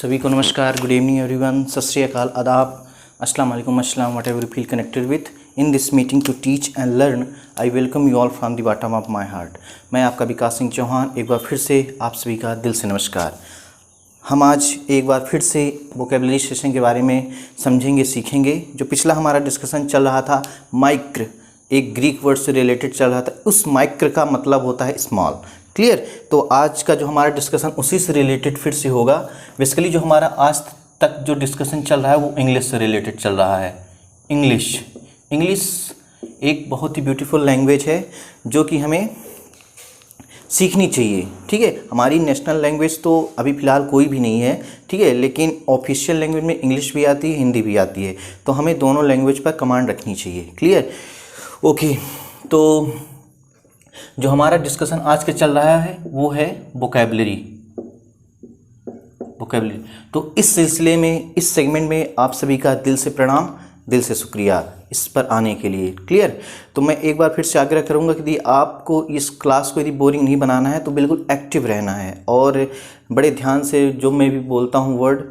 सभी को नमस्कार, गुड इवनिंग एवरीवन, सत श्री अकाल, आदाब, अस्सलाम वालेकुम, अस्सलाम whatever you feel connected with in this meeting to teach and learn. I welcome you all from the bottom of my heart. मैं आपका विकास सिंह चौहान एक बार फिर से आप सभी का दिल से नमस्कार। हम आज एक बार फिर से वोकेबलरी सेशन के बारे में समझेंगे, सीखेंगे। जो पिछला हमारा डिस्कशन चल रहा था, माइक्र एक ग्रीक वर्ड से रिलेटेड चल रहा था। उस माइक्र का मतलब होता है स्मॉल। क्लियर? तो आज का जो हमारा डिस्कशन उसी से रिलेटेड फिर से होगा। बेसिकली जो हमारा आज तक जो डिस्कशन चल रहा है वो इंग्लिश से रिलेटेड चल रहा है। इंग्लिश एक बहुत ही ब्यूटीफुल लैंग्वेज है जो कि हमें सीखनी चाहिए। ठीक है, हमारी नेशनल लैंग्वेज तो अभी फ़िलहाल कोई भी नहीं है, ठीक है, लेकिन ऑफिशियल लैंग्वेज में इंग्लिश भी आती है, हिंदी भी आती है, तो हमें दोनों लैंग्वेज पर कमांड रखनी चाहिए। क्लियर? ओके, तो जो हमारा डिस्कशन आज के चल रहा है वो है वोकैबुलरी। तो इस सिलसिले में, इस सेगमेंट में आप सभी का दिल से प्रणाम, दिल से शुक्रिया इस पर आने के लिए। क्लियर? तो मैं एक बार फिर से आग्रह करूंगा कि यदि आपको इस क्लास को यदि बोरिंग नहीं बनाना है तो बिल्कुल एक्टिव रहना है और बड़े ध्यान से जो मैं भी बोलता हूँ वर्ड,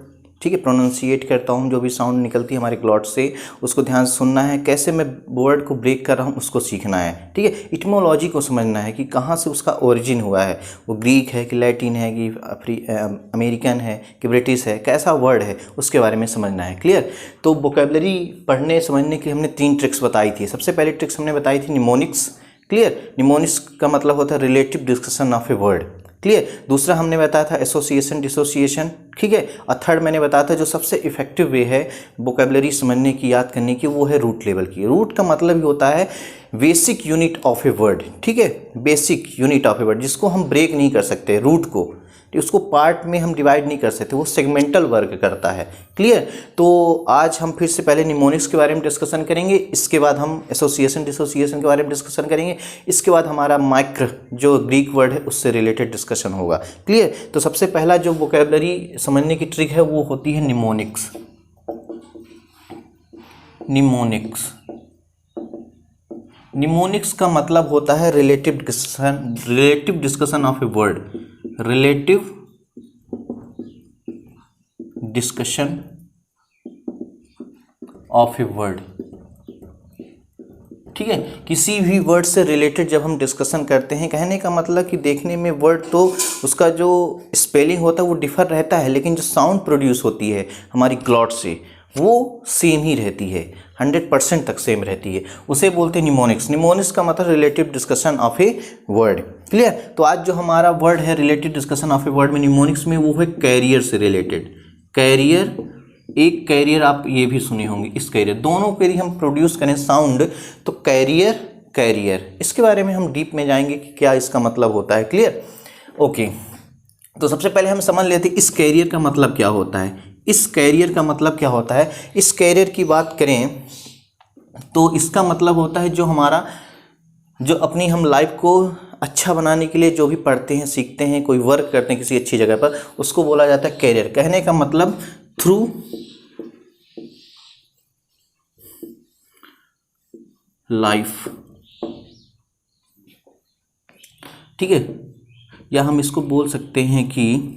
ठीक है, प्रोनाउंसिएट करता हूँ, जो भी साउंड निकलती है हमारे ग्लॉट से उसको ध्यान से सुनना है। कैसे मैं वर्ड को ब्रेक कर रहा हूँ उसको सीखना है। ठीक है, इटमोलॉजी को समझना है कि कहाँ से उसका ओरिजिन हुआ है, वो ग्रीक है कि लैटिन है कि अमेरिकन है कि ब्रिटिश है, कैसा वर्ड है उसके बारे में समझना है। क्लियर? तो वोकैबुलरी पढ़ने समझने की हमने 3 ट्रिक्स बताई थी। सबसे पहली ट्रिक्स हमने बताई थी निमोनिक्स। क्लियर? निमोनिक्स का मतलब होता है relative discussion of a word. Clear? दूसरा हमने बताया था एसोसिएशन, डिसोसिएशन। ठीक है, और थर्ड मैंने बताया था जो सबसे इफेक्टिव वे है वोकैबुलरी समझने की, याद करने की, वो है रूट लेवल की। रूट का मतलब ही होता है basic unit of a word. ठीक है, basic unit of a word जिसको हम ब्रेक नहीं कर सकते, रूट को, उसको पार्ट में हम डिवाइड नहीं कर सकते, वो सेगमेंटल वर्क करता है। क्लियर? तो आज हम फिर से पहले निमोनिक्स के बारे में डिस्कशन करेंगे, इसके बाद हम एसोसिएशन, डिसोसिएशन के बारे में डिस्कशन करेंगे, इसके बाद हमारा माइक्र जो ग्रीक वर्ड है उससे रिलेटेड डिस्कशन होगा। क्लियर? तो सबसे पहला जो वोकैबुलरी समझने की ट्रिक है वो होती है निमोनिक्स। निमोनिक्स का मतलब होता है relative discussion of a word. Relative discussion of a word. ठीक है, किसी भी वर्ड से रिलेटेड जब हम डिस्कशन करते हैं, कहने का मतलब कि देखने में वर्ड तो उसका जो स्पेलिंग होता है वो डिफर रहता है, लेकिन जो साउंड प्रोड्यूस होती है हमारी ग्लॉट से वो सेम ही रहती है, 100% तक सेम रहती है। उसे बोलते हैं निमोनिक्स। निमोनिक्स का मतलब relative discussion of a word. Clear? तो आज जो हमारा वर्ड है relative discussion of a word में निमोनिक्स में, वो है कैरियर से रिलेटेड। कैरियर, एक कैरियर आप ये भी सुने होंगे, इस कैरियर, दोनों के लिए हम प्रोड्यूस करें साउंड तो कैरियर, इसके बारे में हम डीप में जाएंगे कि क्या इसका मतलब होता है। क्लियर? ओके, तो सबसे पहले हम समझ लेते हैं इस कैरियर का मतलब क्या होता है। इस कैरियर का मतलब क्या होता है, इस कैरियर की बात करें तो इसका मतलब होता है जो हमारा, जो अपनी हम लाइफ को अच्छा बनाने के लिए जो भी पढ़ते हैं, सीखते हैं, कोई वर्क करते हैं किसी अच्छी जगह पर, उसको बोला जाता है कैरियर। कहने का मतलब थ्रू लाइफ। ठीक है, या हम इसको बोल सकते हैं कि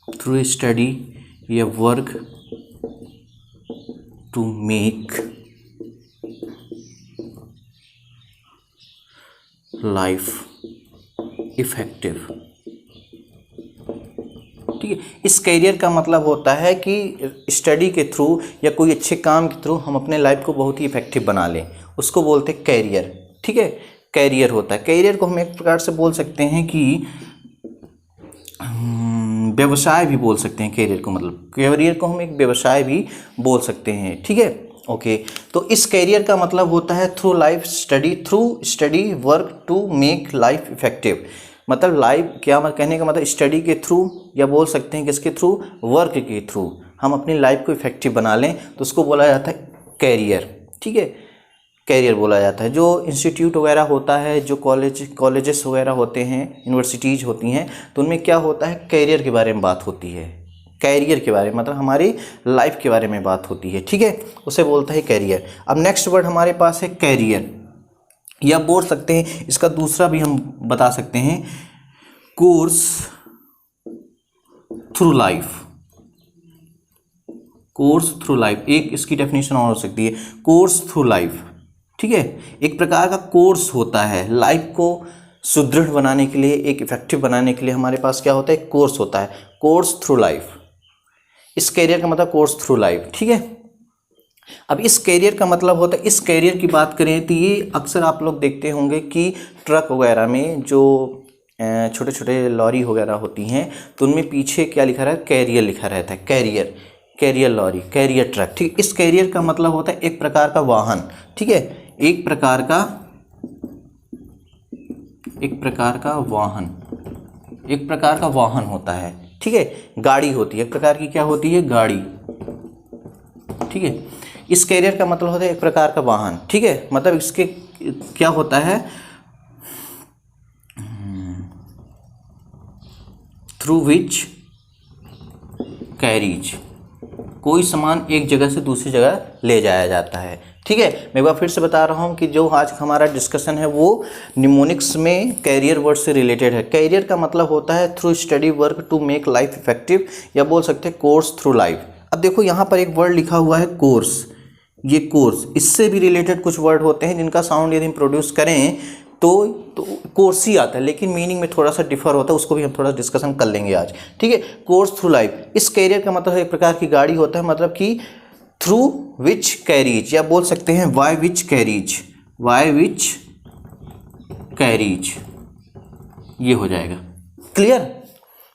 थ्रू स्टडी या work to make life effective. ठीक है, इस कैरियर का मतलब होता है कि स्टडी के थ्रू या कोई अच्छे काम के थ्रू हम अपने लाइफ को बहुत ही इफेक्टिव बना लें, उसको बोलते हैं कैरियर। ठीक है, कैरियर होता है। कैरियर को हम एक प्रकार से बोल सकते हैं कि व्यवसाय भी बोल सकते हैं। कैरियर को मतलब, कैरियर को हम एक व्यवसाय भी बोल सकते हैं। ठीक है, ओके, तो इस कैरियर का मतलब होता है through study work to make life effective. मतलब लाइफ क्या, कहने का मतलब स्टडी के थ्रू, या बोल सकते हैं किसके थ्रू, वर्क के थ्रू हम अपनी लाइफ को इफेक्टिव बना लें तो उसको बोला जाता है कैरियर। ठीक है, कैरियर बोला जाता है। जो इंस्टीट्यूट वगैरह होता है, जो कॉलेजेस वगैरह होते हैं, यूनिवर्सिटीज़ होती हैं, तो उनमें क्या होता है, कैरियर के बारे में बात होती है। कैरियर के बारे में मतलब हमारी लाइफ के बारे में बात होती है। ठीक है, उसे बोलता है कैरियर। अब नेक्स्ट वर्ड हमारे पास है कैरियर। या बोल सकते हैं इसका दूसरा भी हम बता सकते हैं, course through life. Course through life एक इसकी डेफिनेशन और हो सकती है, कोर्स थ्रू लाइफ। ठीक है, एक प्रकार का कोर्स होता है लाइफ को सुदृढ़ बनाने के लिए, एक इफेक्टिव बनाने के लिए हमारे पास क्या होता है, कोर्स होता है, कोर्स थ्रू लाइफ। इस कैरियर का मतलब कोर्स थ्रू लाइफ। ठीक है, अब इस कैरियर का मतलब होता है, इस कैरियर की बात करें तो ये अक्सर आप लोग देखते होंगे कि ट्रक वगैरह में जो छोटे छोटे लॉरी वगैरह होती हैं तो उनमें पीछे क्या लिखा रहता है, कैरियर लिखा रहता है, carrier, carrier lorry, carrier truck. ठीक, इस कैरियर का मतलब होता है एक प्रकार का वाहन। ठीक है, एक प्रकार का वाहन, एक प्रकार का वाहन होता है। ठीक है, गाड़ी होती है, एक प्रकार की क्या होती है, गाड़ी। ठीक है, इस कैरियर का मतलब होता है एक प्रकार का वाहन। ठीक है, मतलब इसके क्या होता है, थ्रू विच कैरीज, कोई सामान एक जगह से दूसरी जगह ले जाया जाता है। ठीक है, मैं एक बार फिर से बता रहा हूँ कि जो आज हमारा डिस्कशन है वो निमोनिक्स में कैरियर वर्ड से रिलेटेड है। कैरियर का मतलब होता है through study work to make life effective, या बोल सकते हैं कोर्स थ्रू लाइफ। अब देखो यहाँ पर एक वर्ड लिखा हुआ है कोर्स, ये कोर्स, इससे भी रिलेटेड कुछ वर्ड होते हैं जिनका साउंड यदि हम प्रोड्यूस करें तो कोर्स ही आता है, लेकिन मीनिंग में थोड़ा सा डिफर होता है, उसको भी हम थोड़ा डिस्कशन कर लेंगे आज। ठीक है, कोर्स थ्रू लाइफ, इस कैरियर का मतलब एक प्रकार की गाड़ी होता है, मतलब कि थ्रू विच कैरीज, या बोल सकते हैं why which carries, why which carries, ये हो जाएगा। क्लियर,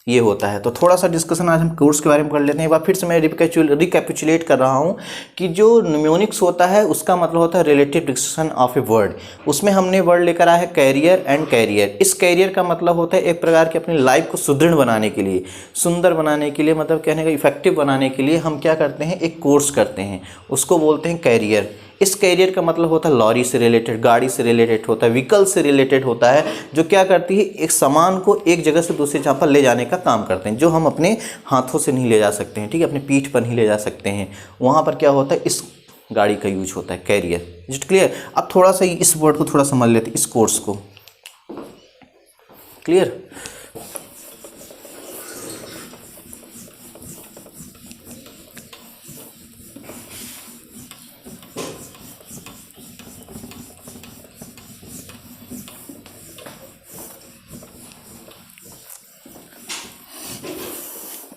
ये होता है। तो थोड़ा सा डिस्कशन आज हम कोर्स के बारे में कर लेते हैं। एक बार फिर से मैं रिकैपिचुलेट कर रहा हूँ कि जो निमोनिक्स होता है उसका मतलब होता है relative description of a word. उसमें हमने वर्ड लेकर आया है कैरियर एंड कैरियर। इस कैरियर का मतलब होता है एक प्रकार की अपनी लाइफ को सुदृढ़ बनाने के लिए, सुंदर बनाने के लिए, मतलब कहने का इफेक्टिव बनाने के लिए हम क्या करते हैं, एक कोर्स करते हैं, उसको बोलते हैं कैरियर। इस कैरियर का मतलब होता है लॉरी से रिलेटेड, गाड़ी से रिलेटेड होता है, व्हीकल से रिलेटेड होता है, जो क्या करती है एक सामान को एक जगह से दूसरी जगह पर ले जाने का काम करते हैं, जो हम अपने हाथों से नहीं ले जा सकते हैं। ठीक है, अपने पीठ पर नहीं ले जा सकते हैं, वहाँ पर क्या होता है, इस गाड़ी का यूज होता है, कैरियर। Is it clear? अब थोड़ा सा इस वर्ड को थोड़ा समझ लेते हैं, इस कोर्स को। क्लियर?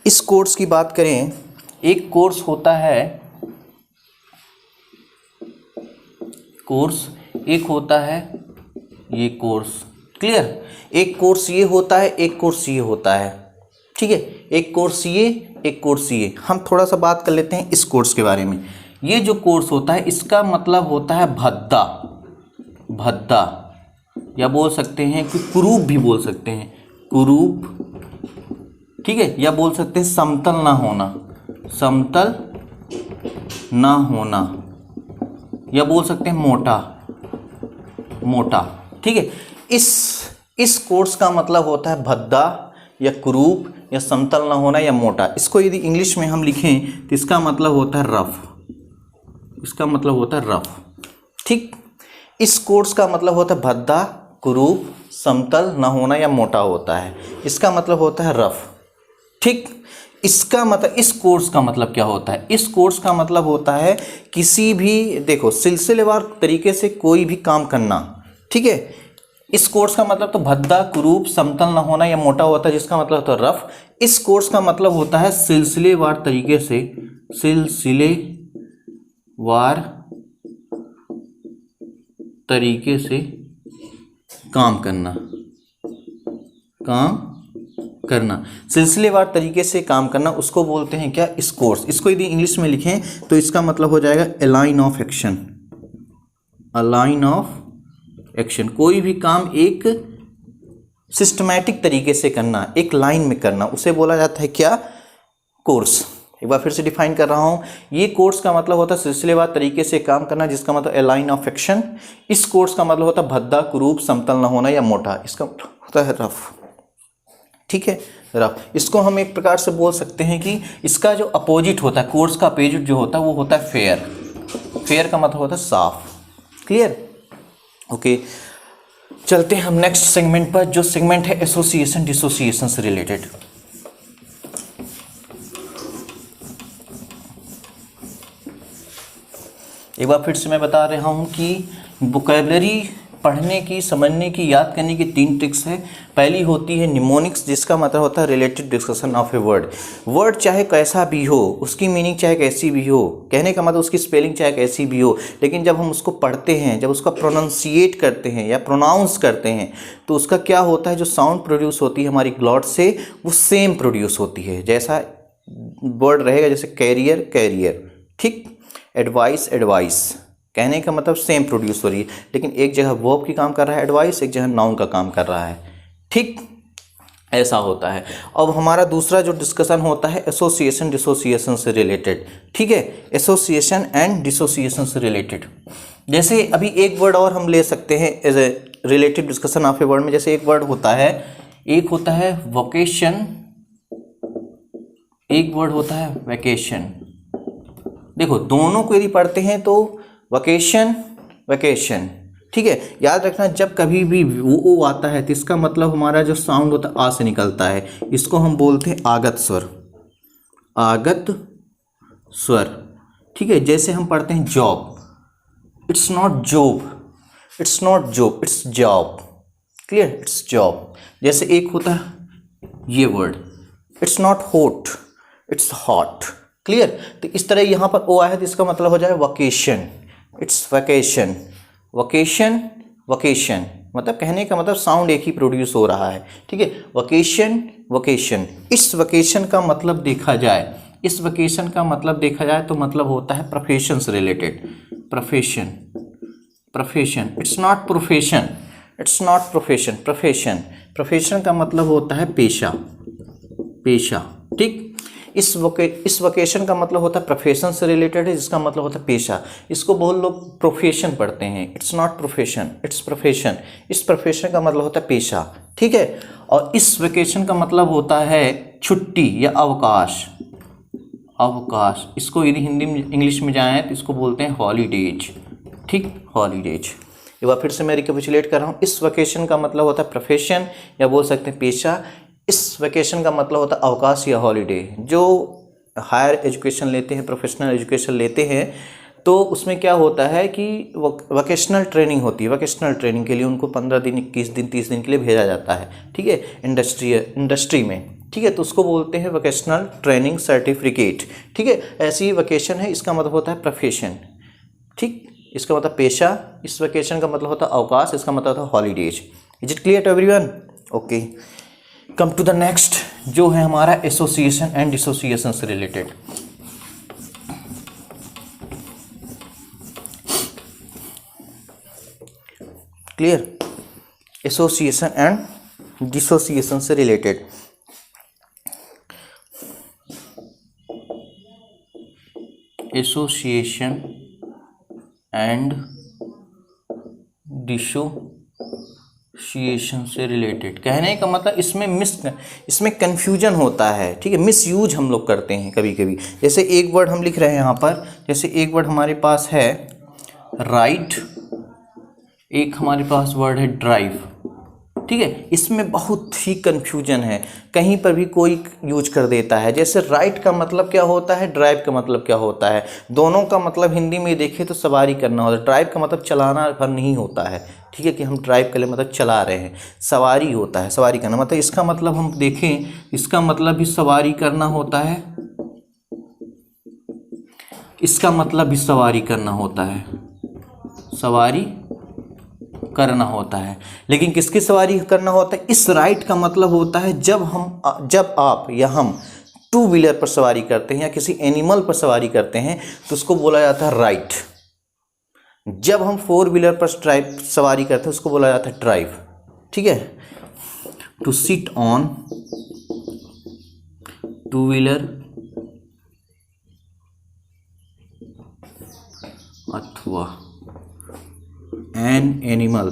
इस कोर्स की बात करें, एक कोर्स होता है, कोर्स एक होता है ये कोर्स। क्लियर? एक कोर्स ये होता है, एक कोर्स ये होता है। ठीक है, एक कोर्स ये, एक कोर्स ये। हम थोड़ा सा बात कर लेते हैं इस कोर्स के बारे में। ये जो कोर्स होता है इसका मतलब होता है भद्दा, भद्दा, या बोल सकते हैं कि कुरूप भी बोल सकते हैं, कुरूप। ठीक है, या बोल सकते हैं समतल ना होना, समतल ना होना, या बोल सकते हैं मोटा, मोटा। ठीक है, इस कोर्स का मतलब होता है भद्दा या कुरूप या समतल ना होना या मोटा। इसको यदि इंग्लिश में हम लिखें तो इसका मतलब होता है रफ, इसका मतलब होता है रफ। ठीक, इस कोर्स का मतलब होता है भद्दा, कुरूप, समतल ना होना या मोटा होता है, इसका मतलब होता है रफ। ठीक, इसका मतलब, इस कोर्स का मतलब क्या होता है, इस कोर्स का मतलब होता है किसी भी, देखो, सिलसिलेवार तरीके से कोई भी काम करना। ठीक है, इस कोर्स का मतलब तो भद्दा, कुरूप, समतल न होना या मोटा होता है, जिसका मतलब होता है रफ। इस कोर्स का मतलब होता है सिलसिलेवार तरीके से, सिलसिलेवार तरीके से काम करना, काम करना, सिलसिलेवार तरीके से काम करना, उसको बोलते हैं क्या, इस कोर्स। इसको यदि इंग्लिश में लिखें तो इसका मतलब हो जाएगा a line of action, a line of action. कोई भी काम एक सिस्टमैटिक तरीके से करना, एक लाइन में करना, उसे बोला जाता है क्या, कोर्स। एक बार फिर से डिफाइन कर रहा हूँ, ये कोर्स का मतलब होता है सिलसिलेवार तरीके से काम करना, जिसका मतलब ए लाइन ऑफ एक्शन। इस कोर्स का मतलब होता है भद्दा, कुरूप, समतल न होना या मोटा, इसका मतलब होता है रफ। ठीक है, रफ। इसको हम एक प्रकार से बोल सकते हैं कि इसका जो अपोजिट होता है, कोर्स का अपोजिट जो होता है वो होता है फेयर। फेयर का मतलब होता है साफ। क्लियर? ओके, चलते हैं हम नेक्स्ट सेगमेंट पर, जो सेगमेंट है एसोसिएशन डिसोसिएशन से रिलेटेड। एक बार फिर से मैं बता रहा हूँ कि वोकैबुलरी पढ़ने की, समझने की, याद करने की 3 ट्रिक्स है। पहली होती है निमोनिक्स, जिसका मतलब होता है related discussion of a word. Word चाहे कैसा भी हो, उसकी मीनिंग चाहे कैसी भी हो, कहने का मतलब उसकी स्पेलिंग चाहे कैसी भी हो, लेकिन जब हम उसको पढ़ते हैं, जब उसका प्रोनाउंसिएट करते हैं या प्रोनाउंस करते हैं, तो उसका क्या होता है, जो साउंड प्रोड्यूस होती है हमारी ग्लॉट से, वो सेम प्रोड्यूस होती है। जैसा वर्ड रहेगा, जैसे कैरियर कैरियर, ठीक, एडवाइस एडवाइस, कहने का मतलब सेम प्रोड्यूस हो रही है, लेकिन एक जगह वर्ब की काम कर रहा है एडवाइस, एक जगह नाउन का काम कर रहा है, ठीक, ऐसा होता है। अब हमारा दूसरा जो डिस्कशन होता है एसोसिएशन डिसोसिएशन से रिलेटेड, ठीक है, एसोसिएशन एंड डिसोसिएशन से रिलेटेड। जैसे अभी एक वर्ड और हम ले सकते हैं as a relative discussion of a word में। जैसे एक वर्ड होता है, एक होता है वोकेशन, एक वर्ड होता है वैकेशन। देखो दोनों को यदि पढ़ते हैं तो वैकेशन वैकेशन, ठीक है। याद रखना जब कभी भी वो आता है तो इसका मतलब हमारा जो साउंड होता है आ से निकलता है, इसको हम बोलते हैं आगत स्वर, आगत स्वर, ठीक है। जैसे हम पढ़ते हैं job, it's not job, it's not job, it's job, clear, it's job. जैसे एक होता है ये word, it's not hot, it's hot, clear. तो इस तरह यहाँ पर ओ आया है तो इसका मतलब हो जाए vocation, it's vacation, vocation vocation, मतलब कहने का मतलब साउंड एक ही प्रोड्यूस हो रहा है, ठीक है। Vocation vocation. इस वोकेशन का मतलब देखा जाए, इस वोकेशन का मतलब देखा जाए तो मतलब होता है प्रोफेशन से related, profession profession, it's not profession, it's not profession, profession. Profession का मतलब होता है पेशा, पेशा, ठीक। इस वोकेशन का मतलब होता है प्रोफेशन से रिलेटेड है, जिसका मतलब होता है पेशा। इसको बहुत लोग प्रोफेशन पढ़ते हैं, it's not profession, it's profession. इस प्रोफेशन का मतलब होता है पेशा, ठीक है। और इस वेकेशन का मतलब होता है छुट्टी या अवकाश, अवकाश। इसको यदि हिंदी में इंग्लिश में जाएँ तो इसको बोलते हैं हॉलीडेज, ठीक, हॉलीडेज। एक बार फिर से मैं रिकैपिचुलेट कर रहा हूँ। इस वेकेशन का मतलब होता है प्रोफेशन या बोल सकते हैं पेशा। इस वेकेशन का मतलब होता है अवकाश या हॉलीडे। जो हायर एजुकेशन लेते हैं, प्रोफेशनल एजुकेशन लेते हैं, तो उसमें क्या होता है कि वोकेशनल ट्रेनिंग होती है। वोकेशनल ट्रेनिंग के लिए उनको 15 दिन, 21 दिन, 30 दिन के लिए भेजा जाता है, ठीक है, इंडस्ट्री में, ठीक है। तो उसको बोलते हैं वोकेशनल ट्रेनिंग सर्टिफिकेट, ठीक है। ऐसी ही वोकेशन है, इसका मतलब होता है प्रोफेशन, ठीक, इसका मतलब पेशा। इस वोकेशन का मतलब होता है अवकाश, इसका मतलब होता है holidays. Is it clear to everyone? Okay, come to the next, जो है हमारा एसोसिएशन एंड डिसोसिएशन से related. Clear, association and dissociation से रिलेटेड। एसोसिएशन एंड डिसोसिएशन से रिलेटेड, कहने का मतलब इसमें कन्फ्यूजन होता है, ठीक है, मिस यूज हम लोग करते हैं कभी कभी। जैसे एक वर्ड हम लिख रहे हैं यहाँ पर, जैसे एक वर्ड हमारे पास है राइट, एक हमारे पास वर्ड है ड्राइव, ठीक है। इसमें बहुत ही कन्फ्यूजन है, कहीं पर भी कोई यूज कर देता है। जैसे राइट का मतलब क्या होता है, ड्राइव का मतलब क्या होता है। दोनों का मतलब हिंदी में देखें तो सवारी करना होता है। ड्राइव का मतलब चलाना भर नहीं होता है, ठीक है, कि हम ड्राइव कर ले मतलब चला रहे हैं। सवारी होता है, सवारी करना, मतलब इसका मतलब हम देखें, इसका मतलब भी सवारी करना होता है, इसका मतलब भी सवारी करना होता है, सवारी करना होता है। लेकिन किसकी सवारी करना होता है? इस राइट का मतलब होता है जब आप या हम टू व्हीलर पर सवारी करते हैं या किसी एनिमल पर सवारी करते हैं तो उसको बोला जाता है राइट। जब हम फोर व्हीलर पर सवारी करते हैं उसको बोला जाता है ड्राइव, ठीक है। To sit on two wheeler अथवा एन एनिमल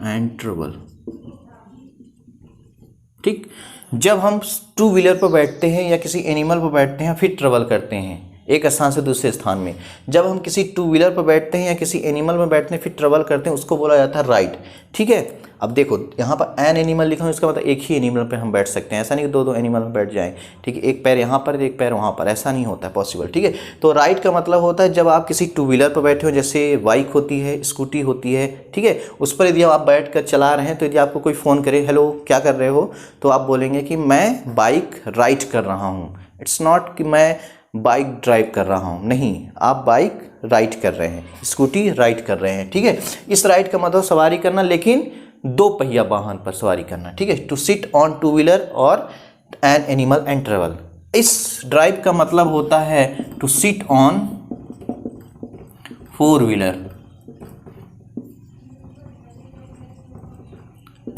एंड ट्रेवल, ठीक। जब हम टू व्हीलर पर बैठते हैं या किसी एनिमल पर बैठते हैं फिर ट्रेवल करते हैं, एक स्थान से दूसरे स्थान में। जब हम किसी टू व्हीलर पर बैठते हैं या किसी एनिमल में बैठते हैं फिर ट्रेवल करते हैं, उसको बोला जाता है राइड। ठीक है, अब देखो यहाँ पर एन एनिमल लिखा है, इसका मतलब एक ही एनिमल पे हम बैठ सकते हैं, ऐसा नहीं कि दो दो एनिमल में बैठ जाएं। ठीक है, एक पैर यहाँ पर एक पैर वहाँ पर, ऐसा नहीं होता है पॉसिबल। ठीक है, तो राइड का मतलब होता है जब आप किसी टू व्हीलर पर बैठे हो, जैसे बाइक होती है, स्कूटी होती है, ठीक है, उस पर यदि आप बैठ कर चला रहे हैं तो यदि आपको कोई फ़ोन करे हेलो क्या कर रहे हो, तो आप बोलेंगे कि मैं बाइक राइड कर रहा हूँ। इट्स नॉट कि मैं बाइक ड्राइव कर रहा हूँ, नहीं, आप बाइक राइड कर रहे हैं, स्कूटी राइड कर रहे हैं। ठीक है, इस राइड का मतलब सवारी करना, लेकिन दो पहिया वाहन पर सवारी करना। ठीक है, to sit on two wheeler और एन एनिमल एंड ट्रेवल। इस ड्राइव का मतलब होता है to sit on four wheeler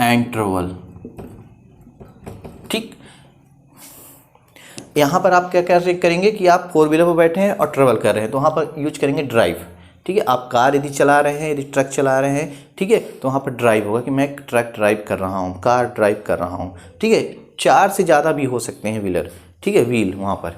and travel. ठीक, यहाँ पर आप क्या क्या करेंगे कि आप फोर व्हीलर पर बैठे हैं और ट्रेवल कर रहे हैं तो वहाँ पर यूज करेंगे ड्राइव। ठीक है, आप कार यदि चला रहे हैं, यदि ट्रक चला रहे हैं, ठीक है, तो वहाँ पर ड्राइव होगा कि मैं ट्रक ड्राइव कर रहा हूँ, कार ड्राइव कर रहा हूँ। ठीक है, 4 से ज़्यादा भी हो सकते हैं व्हीलर, ठीक है, व्हील वहाँ पर।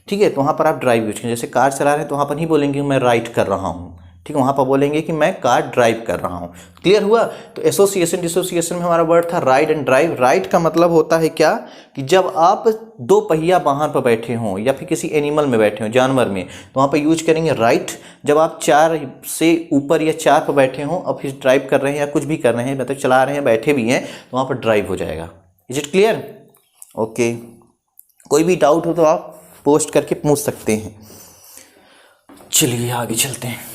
ठीक है, तो वहाँ पर आप ड्राइव यूज करेंगे। जैसे कार चला रहे हैं तो वहाँ पर नहीं बोलेंगे मैं राइड कर रहा हूँ, ठीक है, वहाँ पर बोलेंगे कि मैं कार ड्राइव कर रहा हूँ। क्लियर हुआ? तो एसोसिएशन डिसोसिएशन में हमारा वर्ड था राइड एंड ड्राइव। राइड का मतलब होता है क्या कि जब आप दो पहिया वाहन पर बैठे हों या फिर किसी एनिमल में बैठे हों, जानवर में, तो वहाँ पर यूज करेंगे राइड। जब आप 4 से ऊपर या 4 पर बैठे हों और फिर ड्राइव कर रहे हैं या कुछ भी कर रहे हैं, मतलब चला रहे हैं, बैठे भी हैं, तो वहाँ पर ड्राइव हो जाएगा। Is it clear? ओके, कोई भी डाउट हो तो आप पोस्ट करके पूछ सकते हैं। चलिए आगे चलते हैं।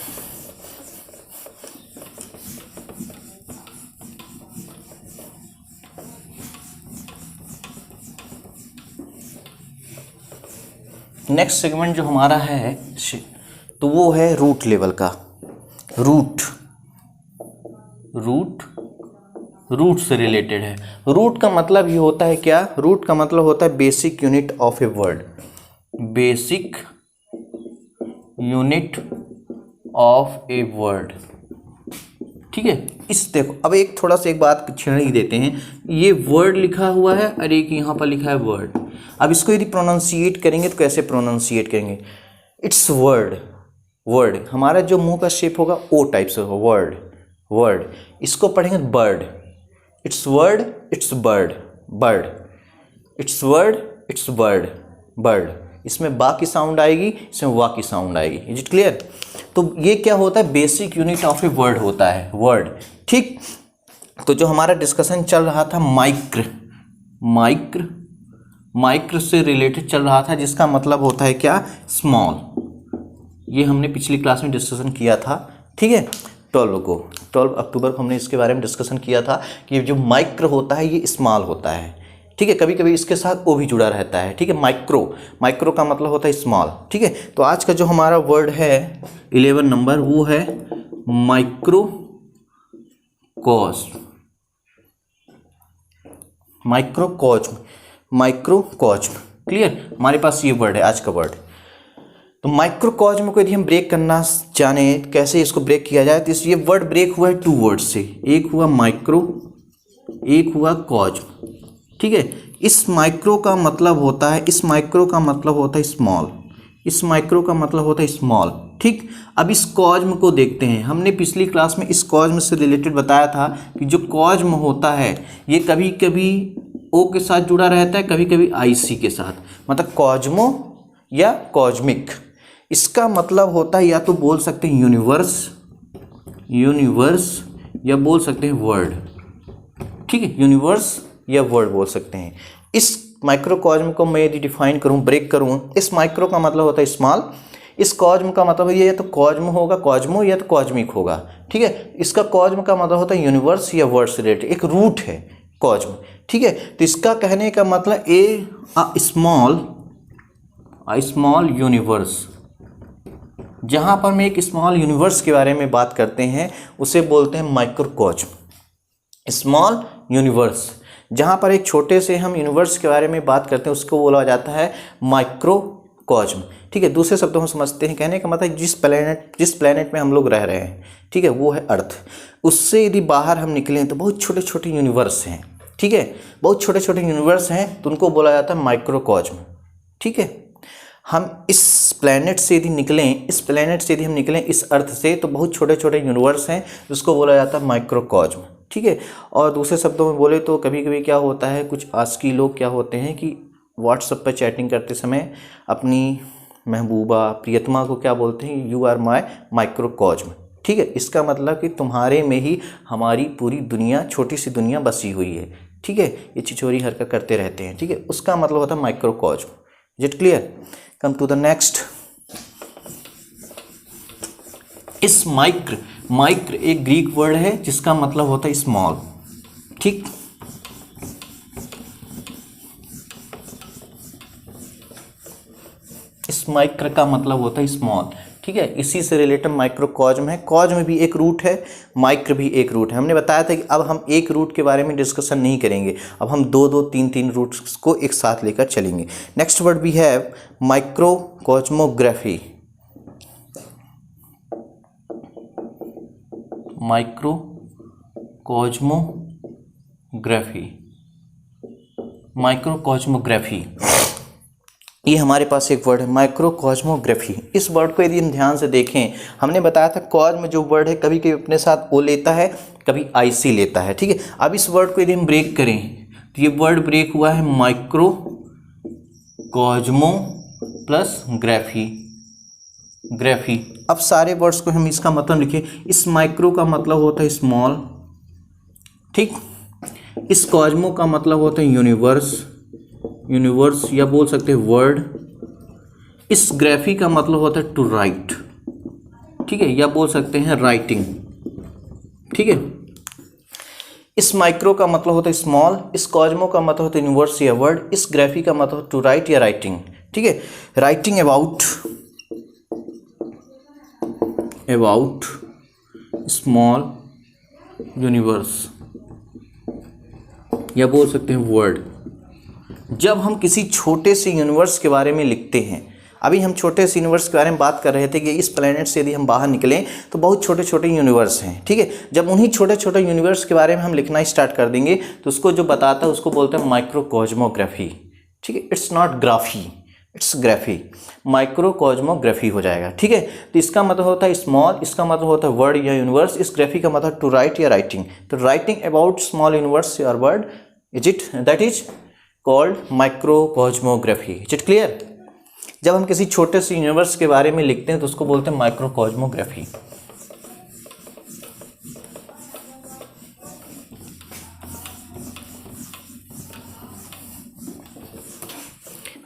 नेक्स्ट सेगमेंट जो हमारा है तो वो है रूट लेवल का। रूट से रिलेटेड है। रूट का मतलब ये होता है क्या? रूट का मतलब होता है basic unit of a word. Basic unit of a word. ठीक है, इस देखो अब एक थोड़ा सा एक बात छेड़ ही देते हैं। ये वर्ड लिखा हुआ है और एक यहाँ पर लिखा है वर्ड। अब इसको यदि प्रोनाउंसिएट करेंगे तो कैसे प्रोनाउंसिएट करेंगे? It's word. हमारा जो मुंह का शेप होगा ओ टाइप से होगा, वर्ड। इसको पढ़ेंगे bird. It's word, it's bird. It's word, it's bird. इसमें बा की साउंड आएगी, इसमें वा की साउंड आएगी। Is it clear? तो ये क्या होता है? Basic unit of a word होता है वर्ड। ठीक, तो जो हमारा डिस्कशन चल रहा था माइक्र से रिलेटेड चल रहा था, जिसका मतलब होता है क्या? स्मॉल। ये हमने पिछली क्लास में डिस्कशन किया था। ठीक है, 12 अक्टूबर को हमने इसके बारे में डिस्कशन किया था कि जो माइक्रो होता है ये स्मॉल होता है। ठीक है, कभी कभी इसके साथ ओ भी जुड़ा रहता है। ठीक है, माइक्रो का मतलब होता है स्मॉल। ठीक है, तो आज का जो हमारा वर्ड है 11 नंबर, वो है माइक्रोकॉज्म। क्लियर? हमारे पास ये वर्ड है आज का वर्ड। तो माइक्रोकॉज्म को यदि हम ब्रेक करना चाहे, कैसे इसको ब्रेक किया जाए, तो ये वर्ड ब्रेक हुआ है 2 वर्ड से। एक हुआ माइक्रो, एक हुआ कॉज्म। ठीक है, इस माइक्रो का मतलब होता है स्मॉल। इस माइक्रो का मतलब होता है स्मॉल। ठीक, अब इस कॉज्म को देखते हैं। हमने पिछली क्लास में इस कॉज्म से रिलेटेड बताया था कि जो कॉज्म होता है ये कभी कभी ओ के साथ जुड़ा रहता है, कभी कभी आईसी के साथ, मतलब कॉज्मो या कॉज्मिक। इसका मतलब होता है या तो बोल सकते हैं यूनिवर्स या बोल सकते हैं वर्ड। ठीक है, यूनिवर्स या वर्ड बोल सकते हैं। इस माइक्रोकॉज्म को मैं यदि डिफाइन करूं, ब्रेक करूं, इस माइक्रो का मतलब होता है स्मॉल, इस कॉज्म का मतलब ये या तो कॉज्म होगा, कॉज्मो, या तो कॉज्मिक होगा। ठीक है, इसका कॉज्म का मतलब होता है यूनिवर्स या वर्ड से रिलेटेड, एक रूट है कॉज्म। ठीक है, तो इसका कहने का मतलब स्मॉल यूनिवर्स। जहां पर मैं एक स्मॉल यूनिवर्स के बारे में बात करते हैं उसे बोलते हैं माइक्रोकॉज्म। स्मॉल यूनिवर्स, जहां पर एक छोटे से हम यूनिवर्स के बारे में बात करते हैं उसको बोला जाता है माइक्रोकॉज्म। ठीक है, दूसरे शब्दों में समझते हैं, कहने का मतलब जिस प्लेनेट में हम लोग रह रहे हैं, ठीक है, वो है अर्थ। उससे यदि बाहर हम निकलें तो बहुत छोटे छोटे यूनिवर्स हैं। ठीक है, बहुत छोटे छोटे यूनिवर्स हैं, तो उनको बोला जाता है माइक्रोकॉज्म। ठीक है, हम इस प्लैनेट से यदि निकलें, इस प्लैनेट से यदि हम निकलें इस अर्थ से, तो बहुत छोटे छोटे यूनिवर्स हैं जिसको बोला जाता है माइक्रोकॉस्म, ठीक है। और दूसरे शब्दों में बोले तो कभी कभी क्या होता है, कुछ आस्की लोग क्या होते हैं कि व्हाट्सएप पर चैटिंग करते समय अपनी महबूबा प्रियतमा को क्या बोलते हैं, यू आर माई माइक्रोकॉस्म, ठीक है। इसका मतलब कि तुम्हारे में ही हमारी पूरी दुनिया, छोटी सी दुनिया बसी हुई है, ठीक है। ये छिछोरी हरकत करते रहते हैं, ठीक है, उसका मतलब होता है microcosm. Is it clear? Come to the next. इस माइक्र एक ग्रीक वर्ड है जिसका मतलब होता है स्मॉल, ठीक। इस माइक्र का मतलब होता है स्मॉल, ठीक है। इसी से रिलेटेड माइक्रोकॉस्म है। कॉस्म भी एक रूट है, माइक्र भी एक रूट है। हमने बताया था कि अब हम एक रूट के बारे में डिस्कशन नहीं करेंगे, अब हम दो दो तीन तीन रूट्स को एक साथ लेकर चलेंगे। नेक्स्ट वर्ड भी है माइक्रोकॉस्मोग्राफी। माइक्रोकॉस्मोग्राफी, ये हमारे पास एक वर्ड है माइक्रोकॉस्मोग्राफी। इस वर्ड को यदि हम ध्यान से देखें, हमने बताया था कॉस्म जो वर्ड है कभी कभी अपने साथ ओ लेता है, कभी आईसी लेता है, ठीक है। अब इस वर्ड को यदि हम ब्रेक करें तो ये वर्ड ब्रेक हुआ है माइक्रोकॉस्मो प्लस ग्राफी। अब सारे वर्ड्स को हम इसका मतलब लिखें। इस माइक्रो का मतलब होता है स्मॉल, ठीक। इस कॉस्मो का मतलब होता है यूनिवर्स या बोल सकते हैं वर्ड। इस ग्राफी का मतलब होता है टू राइट, ठीक है, या बोल सकते हैं राइटिंग, ठीक है। इस माइक्रो का मतलब होता है स्मॉल, इस कॉस्मो का मतलब होता है यूनिवर्स या वर्ड, इस ग्राफी का मतलब टू राइट या राइटिंग, ठीक है। राइटिंग अबाउट स्मॉल यूनिवर्स या बोल सकते हैं वर्ड। जब हम किसी छोटे से यूनिवर्स के बारे में लिखते हैं, अभी हम छोटे से यूनिवर्स के बारे में बात कर रहे थे कि इस प्लैनेट से यदि हम बाहर निकलें तो बहुत छोटे छोटे यूनिवर्स हैं, ठीक है। जब उन्हीं छोटे छोटे यूनिवर्स के बारे में हम लिखना स्टार्ट कर देंगे तो उसको जो बताता है उसको बोलते हैं माइक्रोकॉस्मोग्राफी, ठीक है। It's not graphy, it's graphy, microcosmography हो जाएगा, ठीक है। तो इसका मतलब होता है स्मॉल, इसका मतलब होता है वर्ड या यूनिवर्स, इस ग्राफी का मतलब टू राइट या राइटिंग। तो राइटिंग अबाउट स्मॉल यूनिवर्स और word, is it, that is called microcosmography. Is it clear? जब हम किसी छोटे से यूनिवर्स के बारे में लिखते हैं तो उसको बोलते हैं माइक्रोकॉस्मोग्राफी।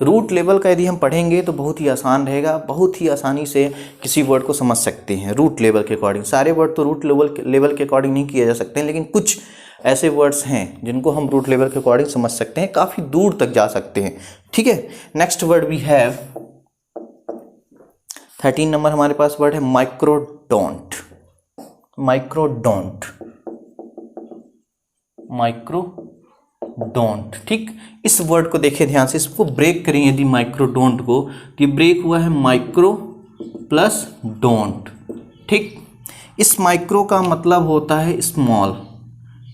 रूट लेवल का यदि हम पढ़ेंगे तो बहुत ही आसान रहेगा, बहुत ही आसानी से किसी वर्ड को समझ सकते हैं रूट लेवल के अकॉर्डिंग। सारे वर्ड तो रूट लेवल के अकॉर्डिंग नहीं किए जा सकते हैं, लेकिन कुछ ऐसे वर्ड्स हैं जिनको हम रूट लेवल के अकॉर्डिंग समझ सकते हैं, काफ़ी दूर तक जा सकते हैं, ठीक है। Next word we have 13 number हमारे पास वर्ड है माइक्रोडोंट। माइक्रोडोंट, ठीक। इस वर्ड को देखिए ध्यान से, इसको ब्रेक करें यदि माइक्रोडोंट को, तो ये ब्रेक हुआ है माइक्रो प्लस डोंट, ठीक। इस माइक्रो का मतलब होता है स्मॉल,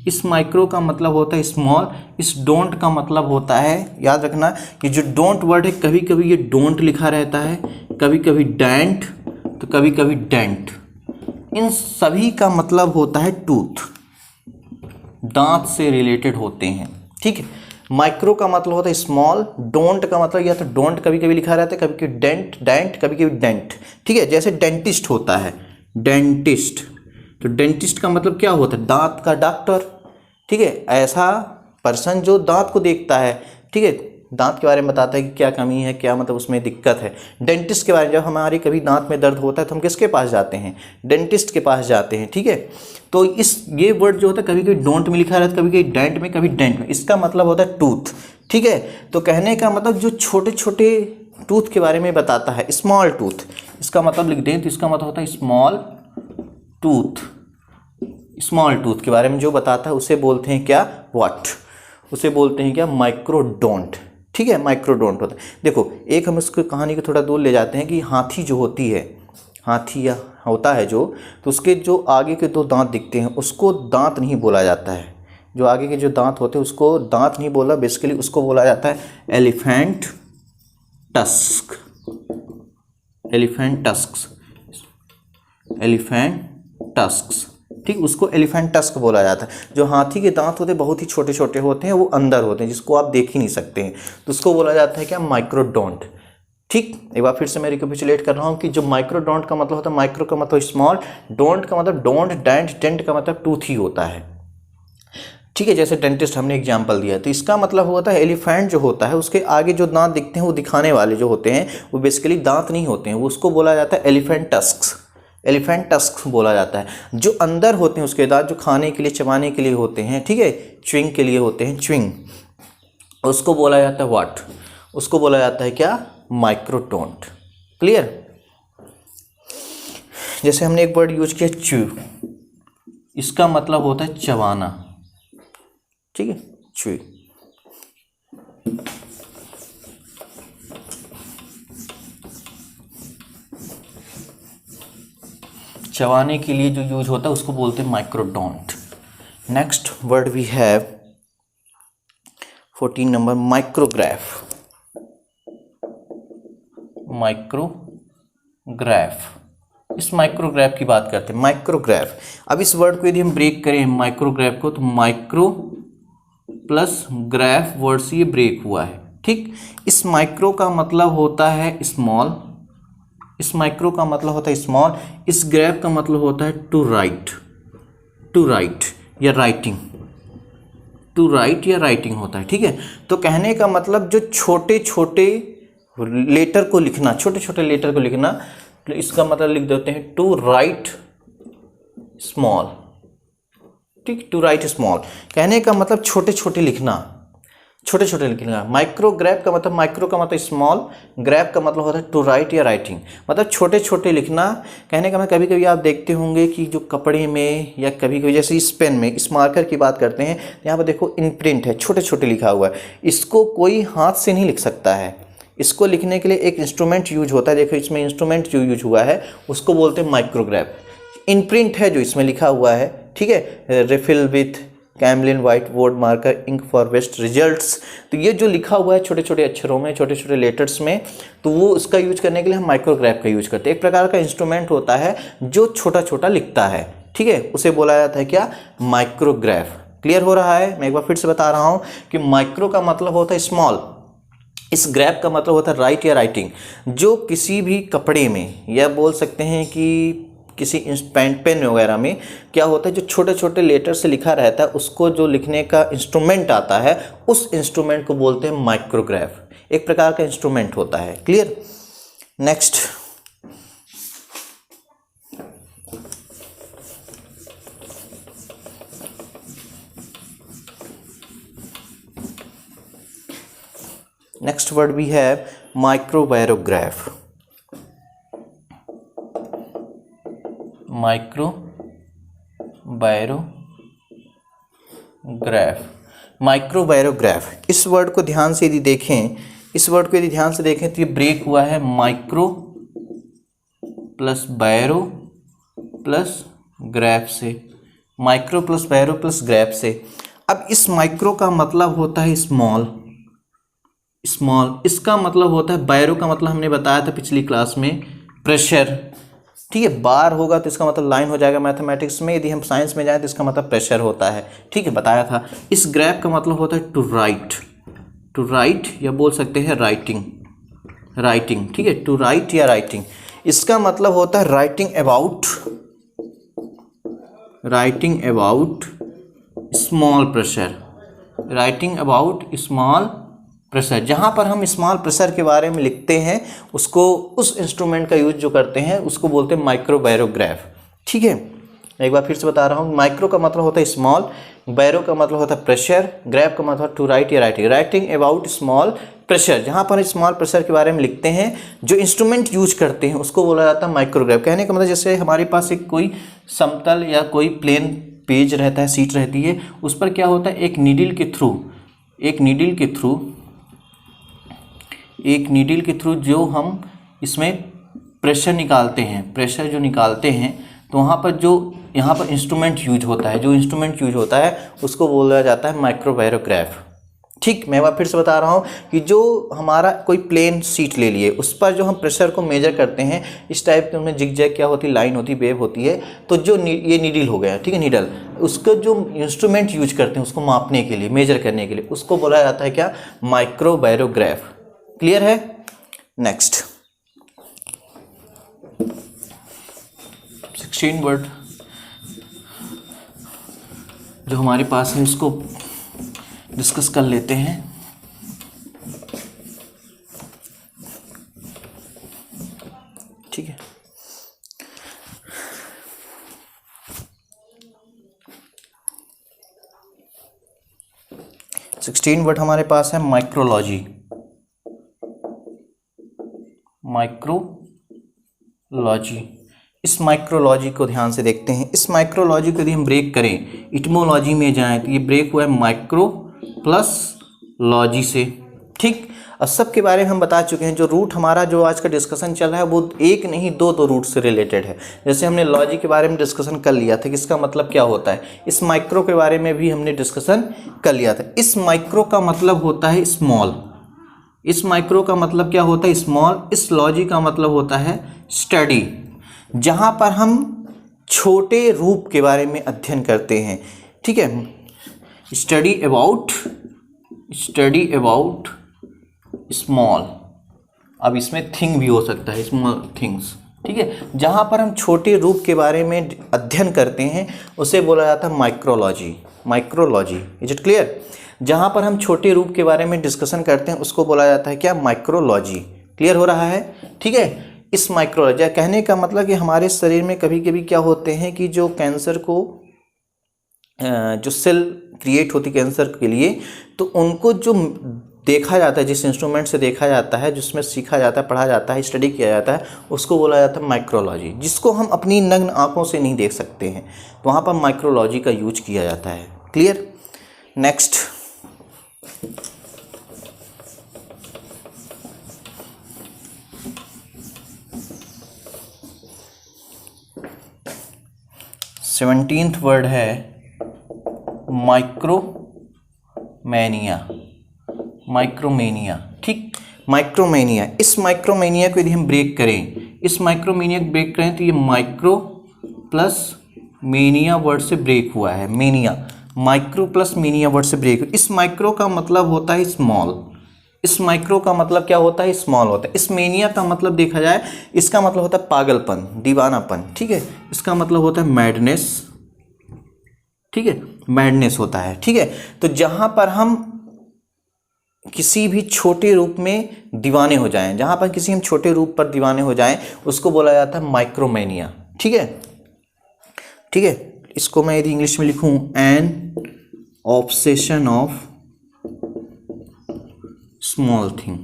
इस माइक्रो का मतलब होता है स्मॉल, इस डोंट का मतलब होता है, याद रखना कि जो डोंट वर्ड है कभी कभी ये डोंट लिखा रहता है, कभी कभी डैंट, तो कभी कभी डेंट। इन सभी का मतलब होता है टूथ, दांत से रिलेटेड होते हैं, ठीक है। माइक्रो का मतलब होता है स्मॉल, डोंट का मतलब या तो डोंट कभी कभी लिखा रहता है, कभी कभी डेंट कभी कभी डेंट, ठीक है। जैसे डेंटिस्ट होता है, डेंटिस्ट, तो डेंटिस्ट का मतलब क्या होता है, दांत का डॉक्टर, ठीक है। ऐसा पर्सन जो दांत को देखता है, ठीक है, दांत के बारे में बताता है कि क्या कमी है, क्या मतलब उसमें दिक्कत है। डेंटिस्ट के बारे में, जब हमारी कभी दांत में दर्द होता है तो हम किसके पास जाते हैं, डेंटिस्ट के पास जाते हैं, ठीक है। तो ये वर्ड जो होता है कभी कभी डोंट में लिखा रहता है, कभी कभी डेंट में, कभी डेंट में, इसका मतलब होता है टूथ, ठीक है। तो कहने का मतलब जो छोटे छोटे टूथ के बारे में बताता है, स्मॉल टूथ, इसका मतलब लिख दें तो इसका मतलब होता है स्मॉल टूथ। स्मॉल टूथ के बारे में जो बताता है उसे बोलते हैं क्या, व्हाट, उसे बोलते हैं क्या, माइक्रोडोंट, ठीक है। माइक्रोडोंट होता है। देखो एक हम इसको कहानी को थोड़ा दूर ले जाते हैं कि हाथी जो होती है, हाथी या होता है जो, तो उसके जो आगे के दो दांत दिखते हैं उसको दांत नहीं बोला जाता है, जो आगे के जो दांत होते हैं उसको दांत नहीं बोला, बेसिकली उसको बोला जाता है elephant tusk, elephant tusks, elephant tusks, ठीक, उसको एलिफेंट टस्क बोला जाता है। जो हाथी के दांत होते हैं बहुत ही छोटे छोटे होते हैं, वो अंदर होते हैं जिसको आप देख ही नहीं सकते हैं, तो उसको बोला जाता है क्या, माइक्रोडोंट। ठीक, एक बार फिर से मैं रिकैपिचुलेट कर रहा हूँ कि जो माइक्रोडोंट का मतलब होता है, माइक्रो का मतलब स्मॉल, डोंट का मतलब डोंट, डेंट, डेंट का मतलब टूथ ही होता है। ठीक है, जैसे डेंटिस्ट हमने एग्जाम्पल दिया, तो इसका मतलब होता है एलिफेंट जो होता है उसके आगे जो दांत दिखते हैं वो दिखाने वाले जो होते हैं वो बेसिकली दांत नहीं होते हैं, वो उसको बोला जाता है एलिफेंट टस्क्स, एलिफेंट टस्क बोला जाता है। जो अंदर होते हैं उसके दांत जो खाने के लिए, चबाने के लिए होते हैं, ठीक है, च्विंग के लिए होते हैं, च्विंग, उसको बोला जाता है व्हाट, उसको बोला जाता है क्या, माइक्रोडोंट। क्लियर। जैसे हमने एक वर्ड यूज किया च्यू, इसका मतलब होता है चबाना, ठीक है, च्यू। चबाने के लिए जो यूज होता है उसको बोलते हैं microdont. Next word we have 14 number, micrograph, micrograph. इस माइक्रोग्राफ की बात करते हैं, माइक्रोग्राफ। अब इस वर्ड को यदि हम ब्रेक करें माइक्रोग्राफ को, तो माइक्रो प्लस ग्राफ वर्ड से ये ब्रेक हुआ है, ठीक। इस माइक्रो का मतलब होता है स्मॉल, इस माइक्रो का मतलब होता है स्मॉल, इस ग्राफ का मतलब होता है टू राइट, टू राइट या राइटिंग, टू राइट या राइटिंग होता है, ठीक है। तो कहने का मतलब जो छोटे छोटे लेटर को लिखना, छोटे छोटे लेटर को लिखना, तो इसका मतलब लिख देते हैं टू राइट स्मॉल, ठीक, टू राइट स्मॉल। कहने का मतलब छोटे छोटे लिखना, छोटे छोटे लिखना। माइक्रोग्राफ का मतलब, माइक्रो का मतलब स्मॉल, ग्राफ का मतलब होता है टू राइट या राइटिंग, मतलब छोटे छोटे लिखना। कहने का मतलब कभी कभी आप देखते होंगे कि जो कपड़े में या कभी कभी जैसे इस पेन में, इस मार्कर की बात करते हैं, यहाँ पर देखो इनप्रिंट है, छोटे छोटे लिखा हुआ है, इसको कोई हाथ से नहीं लिख सकता है, इसको लिखने के लिए एक इंस्ट्रूमेंट यूज होता है। देखो इसमें इंस्ट्रूमेंट जो यूज हुआ है उसको बोलते हैं माइक्रोग्राफ। इनप्रिंट है जो इसमें लिखा हुआ है, ठीक है, refill with Camlin whiteboard marker ink for best results. तो ये जो लिखा हुआ है छोटे छोटे अक्षरों में, छोटे छोटे लेटर्स में, तो वो उसका यूज करने के लिए हम माइक्रोग्राफ का यूज करते हैं। एक प्रकार का इंस्ट्रूमेंट होता है जो छोटा छोटा लिखता है, ठीक है, उसे बोला जाता है क्या, माइक्रोग्राफ। क्लियर हो रहा है। मैं एक बार फिर से बता रहा हूँ कि माइक्रो का मतलब होता है स्मॉल, इस ग्राफ का मतलब होता है राइट या राइटिंग। जो किसी भी कपड़े में, या बोल सकते हैं कि किसी पेन वगैरह में क्या होता है, जो छोटे छोटे लेटर से लिखा रहता है उसको जो लिखने का इंस्ट्रूमेंट आता है, उस इंस्ट्रूमेंट को बोलते हैं माइक्रोग्राफ। एक प्रकार का इंस्ट्रूमेंट होता है। Clear. Next, next word we have microbiograph, microbiograph, microbiograph. इस वर्ड को ध्यान से यदि देखें, इस वर्ड को यदि ध्यान से देखें तो ये ब्रेक हुआ है माइक्रो प्लस बायरो प्लस ग्राफ से, माइक्रो प्लस बायरो प्लस ग्राफ से। अब इस माइक्रो का मतलब होता है स्मॉल, स्मॉल, इसका मतलब होता है, बायरो का मतलब हमने बताया था पिछली क्लास में, प्रेशर, ठीक है, बार होगा तो इसका मतलब लाइन हो जाएगा मैथमेटिक्स में, यदि हम साइंस में जाएं तो इसका मतलब प्रेशर होता है, ठीक है, बताया था। इस ग्राफ का मतलब होता है टू राइट, टू राइट या बोल सकते हैं राइटिंग, राइटिंग, ठीक है, टू राइट या राइटिंग। इसका मतलब होता है writing about, writing about small pressure, writing about small pressure. जहाँ पर हम स्मॉल प्रेशर के बारे में लिखते हैं उसको, उस इंस्ट्रूमेंट का यूज जो करते हैं उसको बोलते हैं माइक्रोबायोग्राफ, ठीक है। एक बार फिर से बता रहा हूँ, माइक्रो का मतलब होता है स्मॉल, बायरो का मतलब होता है प्रेशर, ग्राफ का मतलब टू राइट या writing, writing about small pressure. जहाँ पर स्मॉल प्रेशर के बारे में लिखते हैं, जो इंस्ट्रूमेंट यूज करते हैं उसको बोला जाता है माइक्रोग्राफ। कहने का मतलब जैसे हमारे पास एक कोई समतल या कोई प्लेन पेज रहता है, सीट रहती है, उस पर क्या होता है, एक नीडल के थ्रू, एक नीडल के थ्रू, एक नीडल के थ्रू जो हम इसमें प्रेशर निकालते हैं, प्रेशर जो निकालते हैं, तो वहाँ पर जो यहाँ पर इंस्ट्रूमेंट यूज होता है, जो इंस्ट्रूमेंट यूज होता है उसको बोला जाता है माइक्रोबायोग्राफ, ठीक, मैं फिर से बता रहा हूँ कि जो हमारा कोई प्लेन शीट ले लिए, उस पर जो हम प्रेशर को मेजर करते हैं, इस टाइप के उनमें जिग-जैग क्या होती है, लाइन होती है, वेव होती है। तो जो ये नीडल हो गया, ठीक है, नीडल, उसका जो इंस्ट्रूमेंट यूज करते हैं उसको मापने के लिए, मेजर करने के लिए, उसको बोला जाता है क्या, माइक्रोबैरोग्राफ। क्लियर है? नेक्स्ट 16 वर्ड जो हमारे पास है उसको डिस्कस कर लेते हैं। ठीक है, सिक्सटीन वर्ड हमारे पास है माइक्रोलॉजी। माइक्रोलॉजी, इस माइक्रोलॉजी को ध्यान से देखते हैं। इस माइक्रोलॉजी को यदि हम ब्रेक करें, इटमोलॉजी में जाएं, तो ये ब्रेक हुआ है माइक्रो प्लस लॉजी से। ठीक, अब सब के बारे में हम बता चुके हैं। जो रूट हमारा जो आज का डिस्कशन चल रहा है वो एक नहीं दो रूट से रिलेटेड है। जैसे हमने लॉजी के बारे में डिस्कशन कर लिया था कि इसका मतलब क्या होता है, इस माइक्रो के बारे में भी हमने डिस्कशन कर लिया था। इस माइक्रो का मतलब होता है स्मॉल, इस माइक्रो का मतलब क्या होता है, स्मॉल। इस लॉजी का मतलब होता है स्टडी, जहाँ पर हम छोटे रूप के बारे में अध्ययन करते हैं। ठीक है, स्टडी अबाउट स्मॉल। अब इसमें थिंग भी हो सकता है, स्मॉल थिंग्स। ठीक है, जहाँ पर हम छोटे रूप के बारे में अध्ययन करते हैं उसे बोला जाता है micrology. Micrology, is it clear? जहाँ पर हम छोटे रूप के बारे में डिस्कशन करते हैं उसको बोला जाता है क्या, माइक्रोलॉजी। क्लियर हो रहा है? ठीक है, इस माइक्रोलॉजी कहने का मतलब कि हमारे शरीर में कभी कभी क्या होते हैं कि जो कैंसर को जो सेल क्रिएट होती कैंसर के लिए, तो उनको जो देखा जाता है, जिस इंस्ट्रूमेंट से देखा जाता है, जिसमें सीखा जाता है, पढ़ा जाता है, स्टडी किया जाता है, उसको बोला जाता है माइक्रोलॉजी, जिसको हम अपनी नग्न आंखों से नहीं देख सकते हैं। तो वहाँ पर माइक्रोलॉजी का यूज किया जाता है। क्लियर? नेक्स्ट 17th वर्ड है माइक्रोमेनिया। माइक्रोमेनिया, ठीक, माइक्रोमेनिया। इस माइक्रोमेनिया को यदि हम ब्रेक करें, इस माइक्रोमेनिया को ब्रेक करें तो ये माइक्रो प्लस मेनिया वर्ड से ब्रेक हुआ है। Mania, micro plus mania word से ब्रेक। इस माइक्रो का मतलब होता है स्मॉल, इस माइक्रो का मतलब क्या होता है, स्मॉल होता है। इस मेनिया का मतलब देखा जाए, इसका मतलब होता है पागलपन, दीवानापन। ठीक है, इसका मतलब होता है मैडनेस। ठीक है, मैडनेस होता है। ठीक है, तो जहां पर हम किसी भी छोटे रूप में दीवाने हो जाएं, जहां पर किसी हम छोटे रूप पर दीवाने हो जाएं, उसको बोला जाता है माइक्रोमेनिया। ठीक है, ठीक है, इसको मैं यदि इंग्लिश में लिखूं, N obsession of small thing.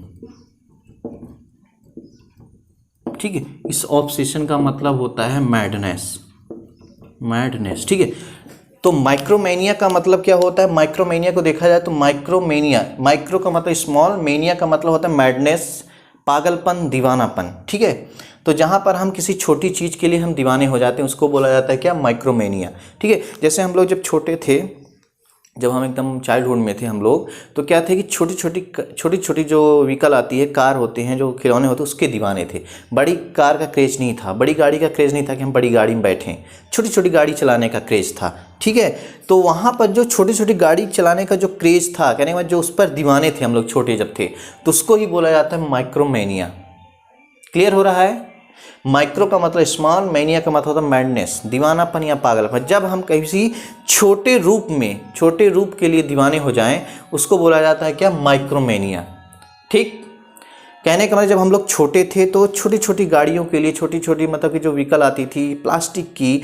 ठीक है, इस ऑब्सेशन का मतलब होता है मैडनेस, मैडनेस। ठीक है, तो माइक्रोमेनिया का मतलब क्या होता है, माइक्रोमेनिया को देखा जाए तो माइक्रोमेनिया, माइक्रो का मतलब स्मॉल, मेनिया का मतलब होता है मैडनेस, पागलपन, दीवानापन। ठीक है, तो जहाँ पर हम किसी छोटी चीज़ के लिए हम दीवाने हो जाते हैं उसको बोला जाता है क्या, माइक्रोमेनिया। ठीक है, जैसे हम लोग जब छोटे थे, जब हम एकदम चाइल्डहुड में थे हम लोग, तो क्या थे कि छोटी छोटी जो व्हीकल आती है, कार होते हैं, जो खिलौने होते हैं, उसके दीवाने थे। बड़ी कार का क्रेज नहीं था, बड़ी गाड़ी का क्रेज नहीं था कि हम बड़ी गाड़ी में बैठें, छोटी छोटी गाड़ी चलाने का क्रेज था। ठीक है, तो वहाँ पर जो छोटी छोटी गाड़ी चलाने का जो क्रेज था, कहने के बाद जो उस पर दीवाने थे हम लोग छोटे जब थे, तो उसको ही बोला जाता है माइक्रोमेनिया। क्लियर हो रहा है? माइक्रो का मतलब स्मॉल, मेनिया का मतलब होता है मैडनेस, दीवानापन या पागलपन। जब हम किसी छोटे रूप में, छोटे रूप के लिए दीवाने हो जाएं, उसको बोला जाता है क्या, माइक्रोमेनिया। ठीक, कहने का मतलब जब हम लोग छोटे थे तो छोटी छोटी गाड़ियों के लिए, छोटी छोटी मतलब कि जो व्हीकल आती थी, प्लास्टिक की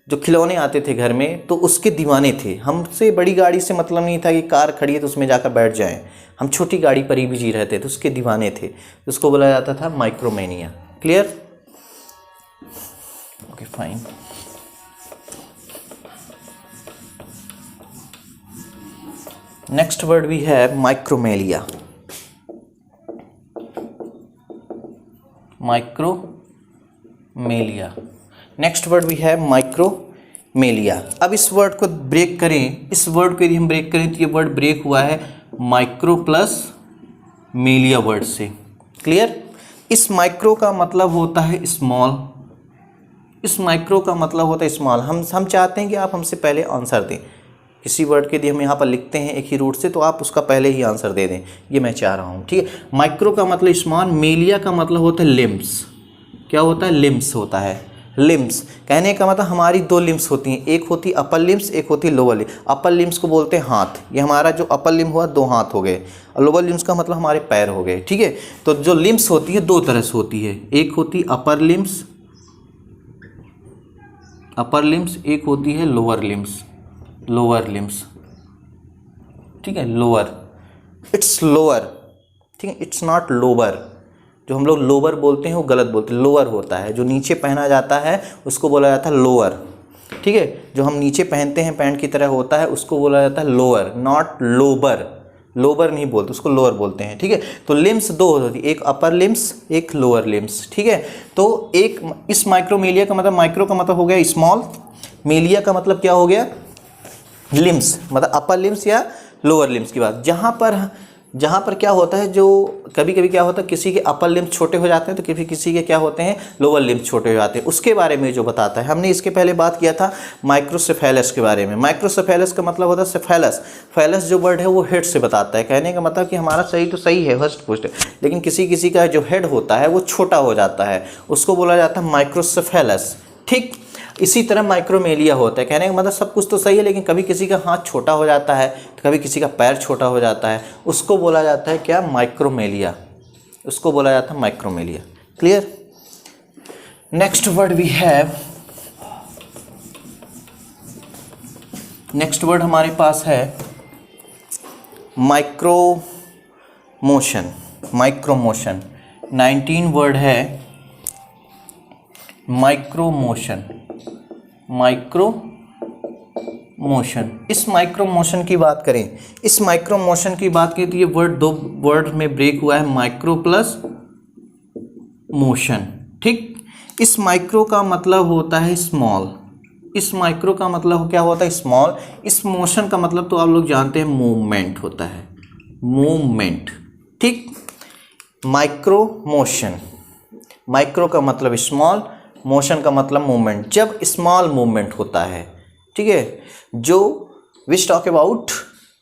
जो खिलौने आते थे घर में, तो उसके दीवाने थे। हमसे बड़ी गाड़ी से मतलब नहीं था कि कार खड़ी है तो उसमें जाकर बैठ जाएं, हम छोटी गाड़ी पर ही बिजी रहते थे, उसके दीवाने थे, उसको बोला जाता था micromania. Clear? Okay, fine. Next word भी है माइक्रोमेलिया। माइक्रोमेलिया, नेक्स्ट वर्ड भी है माइक्रोमेलिया। अब इस वर्ड को ब्रेक करें, इस वर्ड को यदि हम ब्रेक करें तो ये वर्ड ब्रेक हुआ है माइक्रो प्लस मेलिया वर्ड से। क्लियर? इस माइक्रो का मतलब होता है स्मॉल, इस माइक्रो का मतलब होता है स्मॉल। हम चाहते हैं कि आप हमसे पहले आंसर दें किसी वर्ड के यदि हम यहाँ पर लिखते हैं एक ही रूट से, तो आप उसका पहले ही आंसर दे दें, ये मैं चाह रहा हूँ। ठीक है, माइक्रो का मतलब स्मॉल, मेलिया का मतलब होता है लिम्स। क्या होता है? लिम्स होता है। लिम्स कहने का मतलब हमारी दो लिम्स होती हैं, एक होती अपर लिम्स, एक होती लोअर लिम्स। अपर लिम्स को बोलते हैं हाथ, ये हमारा जो अपर लिम्ब हुआ दो हाथ हो गए, और लोअर लिम्स का मतलब हमारे पैर हो गए। ठीक है, तो जो लिम्स होती है दो तरह से होती है, एक होती अपर लिम्स, अपर लिम्स, एक होती है लोअर लिम्स, लोअर लिम्स। ठीक है, लोअर, इट्स लोअर। ठीक है, इट्स नॉट लोअर। जो हम लोग लोअर बोलते हैं वो गलत बोलते हैं, लोअर होता है। जो नीचे पहना जाता है उसको बोला जाता है लोअर। ठीक है, जो हम नीचे पहनते हैं पैंट की तरह होता है उसको बोला जाता है लोअर, नॉट लोबर। लोबर नहीं बोलते, उसको लोअर बोलते हैं। ठीक है, तो लिम्स दो होती है, एक अपर लिम्स, एक लोअर लिम्स। ठीक है, तो एक इस माइक्रोमेलिया का मतलब, माइक्रो का मतलब हो गया स्मॉल, मेलिया का मतलब क्या हो गया? लिम्स, मतलब अपर लिम्स या लोअर लिम्स की बात। जहाँ पर क्या होता है, जो कभी कभी क्या होता है किसी के अपर लिम्स छोटे हो जाते हैं, तो किसी के क्या होते हैं लोअर लिम्स छोटे हो जाते हैं, उसके बारे में जो बताता है। हमने इसके पहले बात किया था माइक्रोसेफेलस के बारे में। माइक्रोसेफेलस का मतलब होता है सेफेलस। फेलस जो वर्ड है वो हेड से बताता है, कहने का मतलब कि हमारा सही तो सही है हष्ट पुष्ट, लेकिन किसी का जो हेड होता है वो छोटा हो जाता है, उसको बोला जाता है माइक्रोसेफेलस। ठीक, इसी तरह माइक्रोमेलिया होता है, कहने का मतलब सब कुछ तो सही है, लेकिन कभी किसी का हाथ छोटा हो जाता है, कभी किसी का पैर छोटा हो जाता है, उसको बोला जाता है क्या? माइक्रोमेलिया, उसको बोला जाता है micromelia. Clear? Next word we have, next word हमारे पास है माइक्रोमोशन। माइक्रोमोशन 19 वर्ड है माइक्रोमोशन। माइक्रोमोशन, इस माइक्रोमोशन की बात करें, इस माइक्रोमोशन की बात करें तो ये वर्ड दो वर्ड में ब्रेक हुआ है, माइक्रो प्लस मोशन। ठीक, इस माइक्रो का मतलब होता है स्मॉल, इस माइक्रो का मतलब क्या होता है? स्मॉल। इस मोशन का मतलब तो आप लोग जानते हैं मूवमेंट होता है, मूवमेंट। ठीक, माइक्रो मोशन, माइक्रो का मतलब स्मॉल, मोशन का मतलब मूवमेंट। जब स्मॉल मूवमेंट होता है, ठीक है, जो विच टॉक अबाउट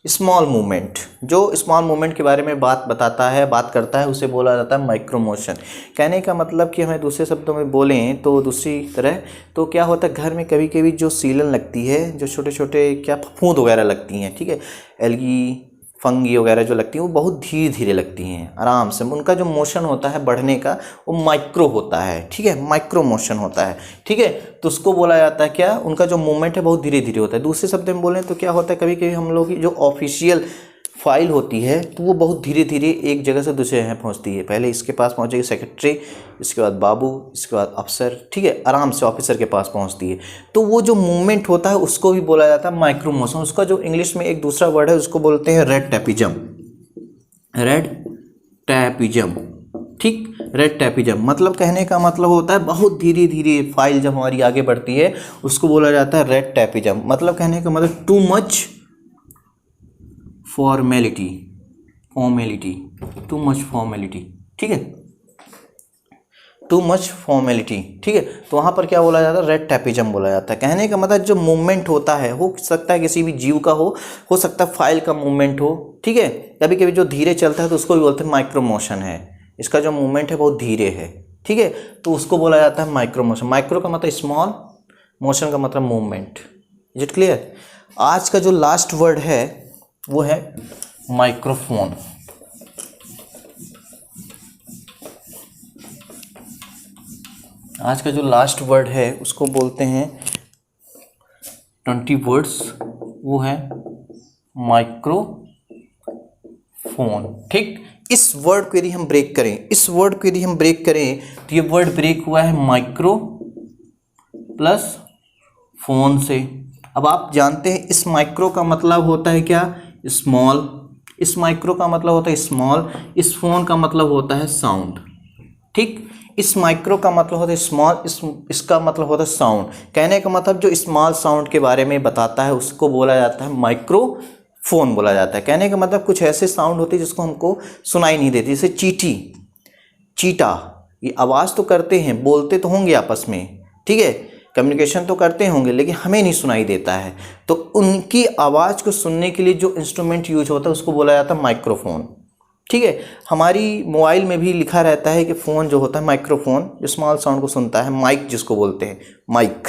स्मॉल मूवमेंट, जो स्मॉल मूवमेंट के बारे में बात बताता है, बात करता है, उसे बोला जाता है माइक्रो मोशन। कहने का मतलब कि हमें दूसरे शब्दों में बोलें तो दूसरी तरह तो क्या होता है, घर में कभी कभी जो सीलन लगती है, जो छोटे छोटे क्या फफूंद वगैरह लगती हैं, ठीक है, एल्गी फंगी वगैरह जो लगती हैं वो बहुत धीरे धीरे लगती हैं, आराम से। उनका जो मोशन होता है बढ़ने का वो माइक्रो होता है। ठीक है, माइक्रो मोशन होता है। ठीक है, तो उसको बोला जाता है क्या? उनका जो मूवमेंट है बहुत धीरे धीरे होता है। दूसरे शब्द में बोलें तो क्या होता है, कभी कभी हम लोग की जो ऑफिशियल फाइल होती है तो वो बहुत धीरे धीरे एक जगह से दूसरे जगह पहुंचती है। पहले इसके पास पहुंचेगी सेक्रेटरी, इसके बाद बाबू, इसके बाद अफसर, ठीक है, आराम से ऑफिसर के पास पहुंचती है। तो वो जो मूवमेंट होता है उसको भी बोला जाता है माइक्रो मोशन। उसका जो इंग्लिश में एक दूसरा वर्ड है उसको बोलते हैं रेड टैपिज्म, रेड टैपिज्म। ठीक, रेड टैपिज्म मतलब कहने का मतलब होता है बहुत धीरे धीरे फाइल जब हमारी आगे बढ़ती है उसको बोला जाता है रेड टैपिज्म। मतलब कहने का मतलब too much formality, formality, too much formality. ठीक है, टू मच फॉर्मेलिटी। ठीक है, तो वहाँ पर क्या बोला जाता है? रेड टैपिज्म बोला जाता है। कहने का मतलब जो मूवमेंट होता है हो सकता है किसी भी जीव का हो सकता है फाइल का मूवमेंट हो। ठीक है, कभी कभी जो धीरे चलता है तो उसको भी बोलते हैं माइक्रो मोशन है, इसका जो मूवमेंट है बहुत धीरे है। ठीक है, तो उसको बोला जाता है माइक्रो मोशन। माइक्रो का मतलब स्मॉल, मोशन का मतलब मूवमेंट। Is it clear? आज का जो लास्ट वर्ड है वो है माइक्रोफोन। आज का जो लास्ट वर्ड है उसको बोलते हैं 20 वर्ड्स, वो है माइक्रोफोन। ठीक, इस वर्ड को यदि हम ब्रेक करें, इस वर्ड को यदि हम ब्रेक करें तो ये वर्ड ब्रेक हुआ है माइक्रो प्लस फोन से। अब आप जानते हैं इस माइक्रो का मतलब होता है क्या? स्मॉल। इस माइक्रो का मतलब होता है स्मॉल, इस फोन का मतलब होता है साउंड। ठीक, इस माइक्रो का मतलब होता है स्मॉल, इसका मतलब होता है साउंड। कहने का मतलब जो स्मॉल साउंड के बारे में बताता है उसको बोला जाता है माइक्रोफोन। फ़ोन बोला जाता है। कहने का मतलब कुछ ऐसे साउंड होते हैं जिसको हमको सुनाई नहीं देती, जैसे चींटी, चीटा, ये आवाज़ तो करते हैं, बोलते तो होंगे आपस में, ठीक है, कम्युनिकेशन तो करते होंगे, लेकिन हमें नहीं सुनाई देता है। तो उनकी आवाज़ को सुनने के लिए जो इंस्ट्रूमेंट यूज होता है उसको बोला जाता है माइक्रोफोन, ठीक है। हमारी मोबाइल में भी लिखा रहता है कि फ़ोन जो होता है माइक्रोफोन, जो स्मॉल साउंड को सुनता है, माइक जिसको बोलते हैं, माइक,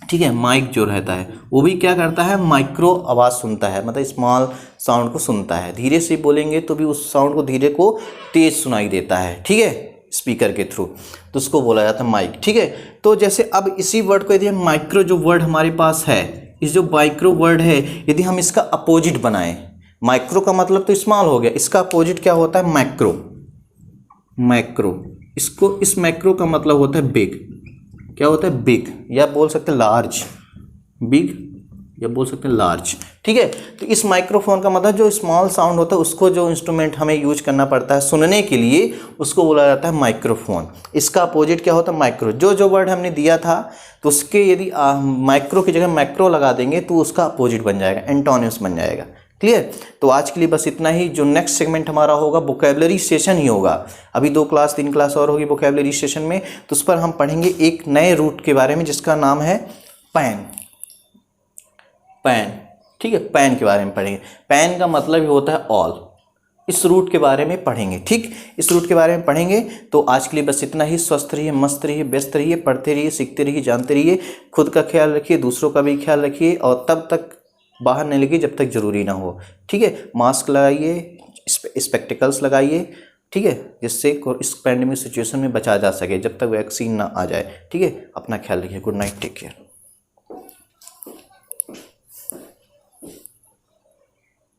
ठीक है, माइक जो रहता है वो भी क्या करता है, माइक्रो आवाज़ सुनता है, मतलब स्मॉल साउंड को सुनता है। धीरे से बोलेंगे तो भी उस साउंड को धीरे को तेज सुनाई देता है, ठीक है, स्पीकर के थ्रू, तो उसको बोला जाता है माइक, ठीक है। तो जैसे अब इसी वर्ड को यदि हम माइक्रो जो वर्ड हमारे पास है, इस जो माइक्रो वर्ड है, यदि हम इसका अपोजिट बनाएं, माइक्रो का मतलब तो स्मॉल हो गया, इसका अपोजिट क्या होता है, मैक्रो, मैक्रो, इसको, इस मैक्रो का मतलब होता है बिग, क्या होता है, बिग, या बोल सकते हैं लार्ज, बिग या बोल सकते हैं लार्ज, ठीक है। तो इस माइक्रोफोन का मतलब जो स्मॉल साउंड होता है उसको जो इंस्ट्रूमेंट हमें यूज करना पड़ता है सुनने के लिए, उसको बोला जाता है माइक्रोफोन। इसका अपोजिट क्या होता है, माइक्रो। जो वर्ड हमने दिया था तो उसके यदि माइक्रो की जगह मैक्रो लगा देंगे तो उसका अपोजिट बन जाएगा, एंटोनिम्स बन जाएगा। क्लियर। तो आज के लिए बस इतना ही। जो नेक्स्ट सेगमेंट हमारा होगा वोकैबुलरी सेशन ही होगा। अभी 2 क्लास 3 क्लास और होगी वोकैबुलरी सेशन में, तो उस पर हम पढ़ेंगे एक नए रूट के बारे में जिसका नाम है पैन। पैन, ठीक है, पैन के बारे में पढ़ेंगे। पैन का मतलब ही होता है ऑल। इस रूट के बारे में पढ़ेंगे, ठीक, इस रूट के बारे में पढ़ेंगे। तो आज के लिए बस इतना ही। स्वस्थ रहिए, मस्त रहिए, व्यस्त रहिए, पढ़ते रहिए, सीखते रहिए, जानते रहिए। खुद का ख्याल रखिए, दूसरों का भी ख्याल रखिए, और तब तक बाहर नहीं लगिए जब तक ज़रूरी ना हो, ठीक है। मास्क लगाइए, स्पेक्टिकल्स लगाइए, ठीक है, जिससे इस पैंडेमिक सिचुएशन में बचा जा सके जब तक वैक्सीन ना आ जाए, ठीक है। अपना ख्याल रखिए। Good night, take care.